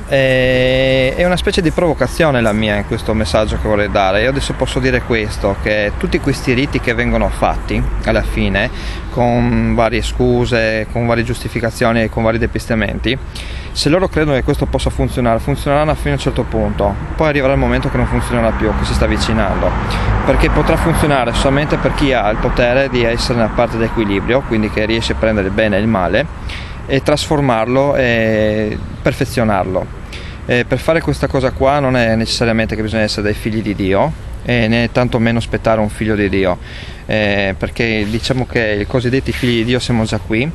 È una specie di provocazione la mia in questo messaggio che vorrei dare. Io adesso posso dire questo, che tutti questi riti che vengono fatti alla fine con varie scuse, con varie giustificazioni e con vari depistamenti, se loro credono che questo possa funzionare, funzioneranno fino a un certo punto, poi arriverà il momento che non funzionerà più, che si sta avvicinando, perché potrà funzionare solamente per chi ha il potere di essere nella parte d'equilibrio, quindi che riesce a prendere il bene e il male e trasformarlo e perfezionarlo. Per fare questa cosa qua non è necessariamente che bisogna essere dei figli di Dio, né tanto meno aspettare un figlio di Dio, perché diciamo che i cosiddetti figli di Dio siamo già qui.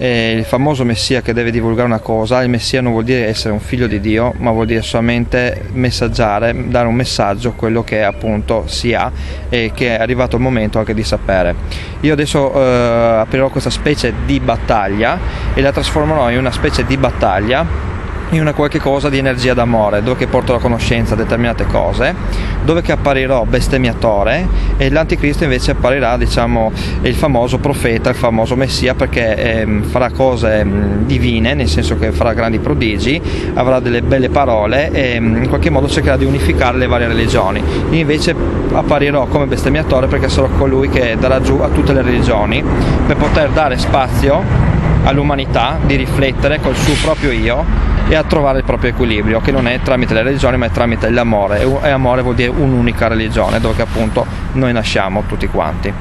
Il famoso Messia che deve divulgare una cosa, il Messia non vuol dire essere un figlio di Dio, ma vuol dire solamente messaggiare, dare un messaggio, quello che appunto si ha e che è arrivato il momento anche di sapere. Io adesso aprirò questa specie di battaglia e la trasformerò in una specie di battaglia, in una qualche cosa di energia d'amore, dove che porto la conoscenza a determinate cose, dove che apparirò bestemmiatore e l'anticristo invece apparirà, diciamo, il famoso profeta, il famoso messia, perché farà cose divine, nel senso che farà grandi prodigi, avrà delle belle parole e in qualche modo cercherà di unificare le varie religioni. Io invece apparirò come bestemmiatore perché sarò colui che darà giù a tutte le religioni per poter dare spazio all'umanità di riflettere col suo proprio io e a trovare il proprio equilibrio, che non è tramite le religioni ma è tramite l'amore, e amore vuol dire un'unica religione dove che appunto noi nasciamo tutti quanti.